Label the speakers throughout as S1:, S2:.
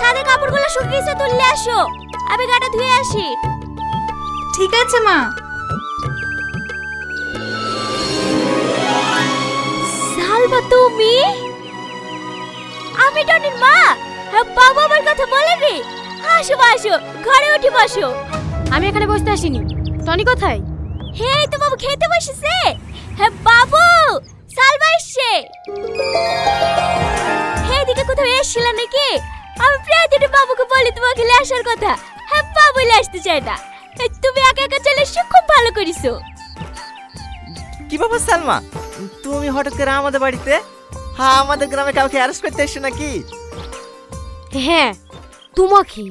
S1: ছাদে কাপড়গুলো শুকিয়েছে, তুললে আসো, আমি গাটা ধুয়ে আসি।
S2: ঠিক আছে মা।
S1: সালমা তুমি? আমি টনির মা। বাবা আমার কথা বলেনি? আসো আসো, ঘরে উঠে বসো।
S3: আমি এখানে বসতে আসিনি। টনি কোথায়?
S1: হে, তো বাবু খেতে বসেছে। হ্যাঁ বাবু, সালমা এসছে। হে, এদিকে কোথাও এসেছিল নাকি? আমি প্রায় দিন বাবুকে বলি তোমাকে নিয়ে আসার কথা। হ্যাঁ, বাবু নিয়ে আসতে চায় না। তুমি একা একা চলে এসছো, খুব ভালো করেছো।
S4: কি ব্যাপার সালমা, তুমি হঠাৎ করে আমাদের বাড়িতে? হ্যাঁ, আমাদের গ্রামে কাউকে অ্যারেস্ট করতে এসছো নাকি?
S3: হ্যাঁ, তোমাকে।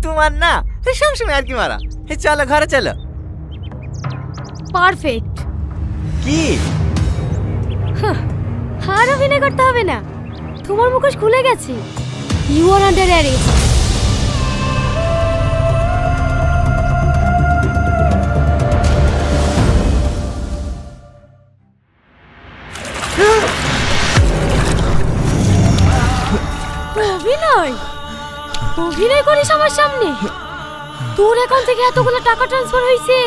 S4: তোমার না, সবসময় আর কি মারা। চলো ঘরে চলো।
S3: পারফেক্ট।
S4: কি?
S3: আর অভিনয় করতে হবে না, তোমার মুখোশ খুলে গেছে। You are under arrest. অভিনয়? অভিনয় করিস আমার সামনে? তোর অ্যাকাউন্ট থেকে এতগুলো টাকা ট্রান্সফার হয়েছে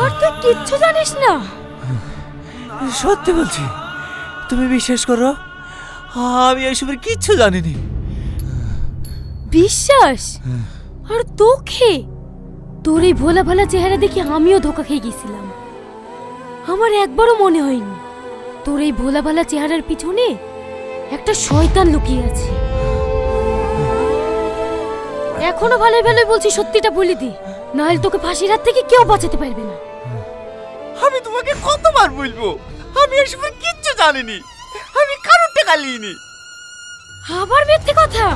S3: আর তুই কিচ্ছু জানিস না?
S4: সত্যি বলছি, তুমি বিশ্বাস করো, আমি এসবের কিচ্ছু জানিনি।
S3: বিশ্বাস? আর তোকে? তোর এই ভোলা ভালা চেহারা দেখে আমিও ধোকা খেয়ে গেছিলাম। আমার একবারও মনে হয়নি তোর এই ভোলা ভালা চেহারার পিছনে একটা শয়তান লুকিয়ে আছে। এখনো ভালোই ভালোই বলছি, সত্যিটা বলে দি, নাহলে তোকে ফাঁসির হাত থেকে কেউ বাঁচাতে পারবে না।
S4: আমি তোমাকে কতবার বলবো, আমি এসবের কিচ্ছু জানিনি। আমি কারোর টাকা নিইনি।
S3: আবার মিথ্যে কথা?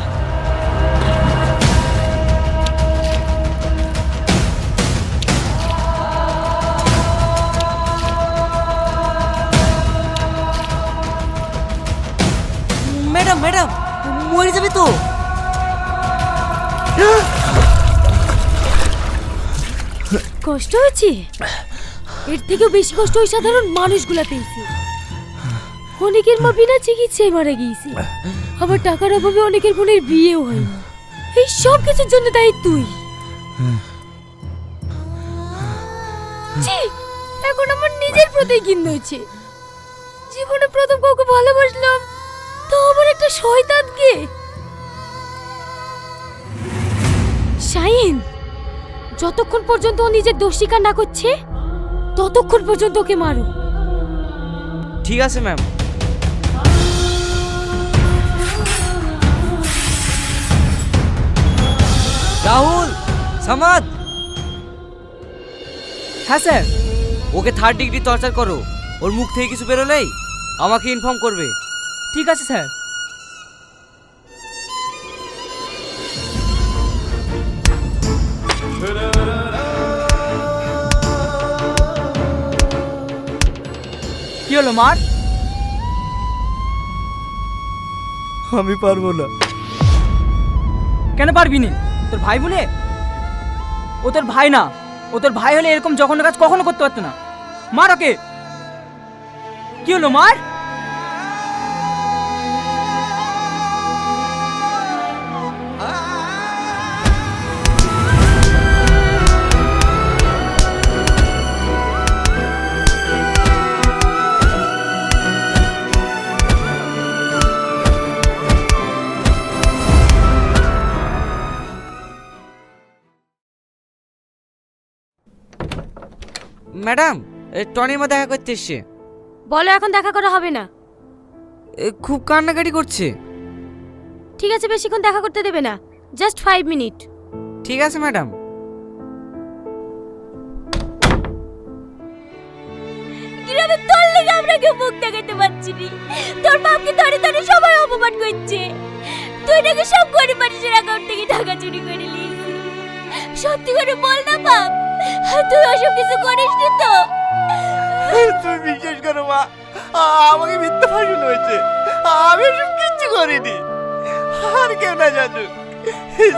S4: ম্যাডাম ম্যাডাম, মরে যাবে তো।
S3: কষ্ট হয়েছে? এর থেকেও বেশি কষ্ট ওই সাধারণ মানুষগুলা পেয়েছে। অনেকের মা বিনা চিকিৎসায় মারা গিয়েছে, আবার টাকার অভাবে অনেকের বোনের বিয়েও হয়নি। এই সব কিছুর জন্য দায়ী তুই। ছি, এখন আমার নিজের প্রতি ঘৃণা হয়েছে। জীবনে প্রথম কাউকে ভালোবাসলাম, তো আবার একটা শয়তানকে। শাহিন, যতক্ষণ পর্যন্ত ও নিজের দোষ স্বীকার না করছে ততক্ষণ পর্যন্ত ওকে মারো।
S4: ঠিক আছে ম্যাম। রাহুল, সামাদ।
S5: হ্যাঁ স্যার।
S4: ওকে 3rd ডিগ্রি টর্চার করো। ওর মুখ থেকে কিছু বেরোলেই আমাকে ইনফর্ম করবে।
S5: ঠিক আছে স্যার। কি হলো মার?
S4: আমি পারবো না।
S5: কেন পারবি নি? তোর ভাই বলে? ও তোর ভাই না। ও তোর ভাই হলে এরকম জঘন্য কাজ কখনো করতে পারতো না। মার ওকে। কি হলো মার?
S4: ম্যাডাম, টনির মা দেখা করতে এসছে।
S3: বলো এখন দেখা করা হবে না।
S4: খুব কান্নাকাটি করছে।
S3: ঠিক আছে, বেশিক্ষণ দেখা করতে দেবে না, জাস্ট 5 মিনিট।
S4: ঠিক আছে ম্যাডাম।
S1: গ্রামে তোর লেগে আমরা কেউ মুখ দেখাতে পারছি নি। তোর বাপকে ধরে ধরে সবাই অপমান করছে। তুই নাকি সব গরিব মানুষের অ্যাকাউন্ট থেকে টাকা চুরি করে নিয়েছিস। সত্যি করে বল না বাপ, তুই ওসব কিছু করিসনি তো?
S4: তুমি বিশ্বাস করো মা, আমাকে মিথ্যা ফাঁসানো হয়েছে। আমি এসব কিচ্ছু করিনি। আর কেউ না জানুক,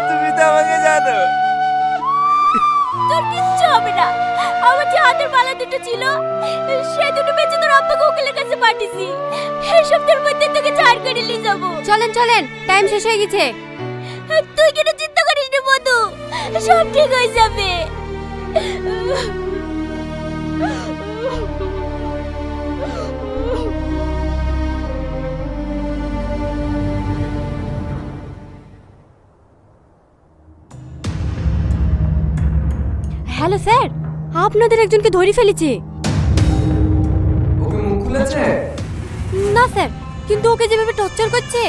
S4: তুমি তো আমাকে জানো।
S1: তোর কিচ্ছু হবে না। আমার যে হাতের মালা দুটো ছিল, সে দুটো বেঁচে তোর আব্বাকে উকিলের কাছে কাছে পাঠিয়েছি এই সপ্তাহের মধ্যে তোকে ছাড় করে নিয়ে যাবো।
S3: চলেন চলেন, টাইম শেষ হয়ে গেছে।
S1: তুই কেন চিন্তা করিস না মধু, সব ঠিক হয়ে যাবে।
S3: হ্যালো স্যার, আপনাদের একজনকে ধরে ফেলেছে।
S6: ওকে মুখ খুলেছে?
S3: না স্যার, কিন্তু ওকে যেভাবে টর্চার করছে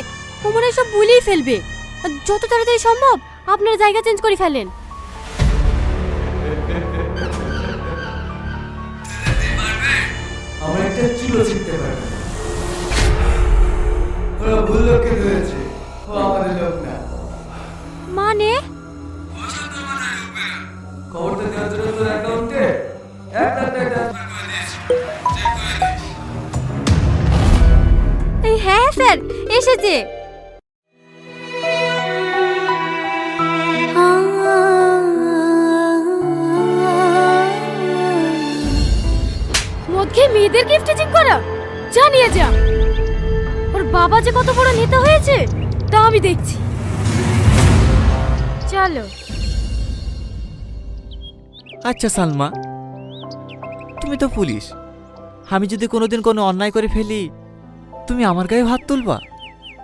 S3: ও মনে হয় সব ভুলেই ফেলবে। যত তাড়াতাড়ি সম্ভব আপনারা জায়গা চেঞ্জ করে ফেলেন।
S6: আমরা একটা চুলো ছিটতে পারবো না। ওরা ভুল লোককে ধরেছে, ও আমাদের লোক না।
S3: মানে
S6: খবরটা দেওয়ার জন্য তোর অ্যাকাউন্টে 1,00,000 টাকা ট্রান্সফার করে দিয়েছি। চেক করে দিস।
S3: হ্যাঁ স্যার, এসেছে। মদ খেয়ে মেয়েদের গিফটেজিং করা, জানিয়ে যা। ওর বাবা যে কত বড় নেতা হয়েছে তা আমি দেখছি। চলো।
S4: আচ্ছা সালমা, তুমি তো পুলিশ, আমি যদি কোনোদিন কোনো অন্যায় করে ফেলি তুমি আমার গায়ে হাত তুলবা?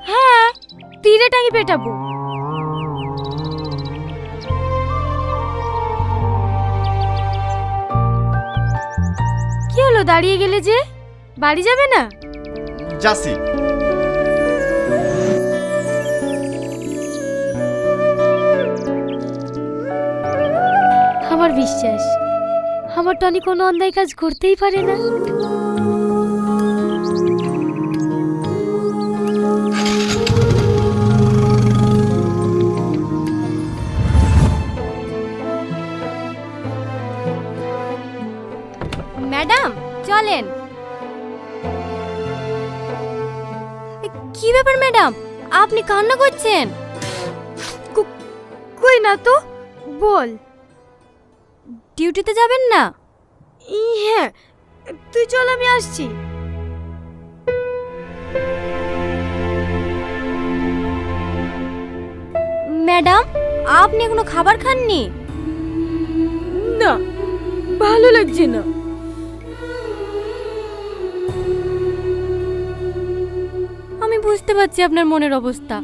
S3: হ্যাঁ, তীরে টাঙি পেটাবো। কি হলো, দাঁড়িয়ে গেলে যে? বাড়ি যাবে না?
S4: যাসি।
S3: আমার বিশ্বাস আমার টনি কোনো অন্যায় কাজ করতেই পারে না। ম্যাডাম চলেন। কি ব্যাপার ম্যাডাম, আপনি কান্না করছেন? কই না তো, বল। ডিউটিতে যাবেন না? হ্যাঁ, তুই চল, আমি আসছি। ম্যাডাম, আপনি এখনো খাবার খাননি? না, ভালো লাগছে না। আমি বুঝতে পারছি আপনার মনের অবস্থা।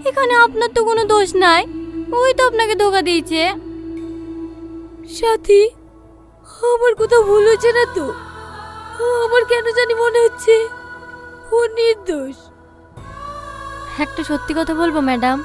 S3: এখানে আপনার তো কোনো দোষ নাই, ওই তো আপনাকে ধোকা দিয়েছে। সাথী, আমার কোথাও ভুল হচ্ছে না তো? আমার কেন জানি মনে হচ্ছে ও নির্দোষ। একটা সত্যি কথা বলবো ম্যাডাম,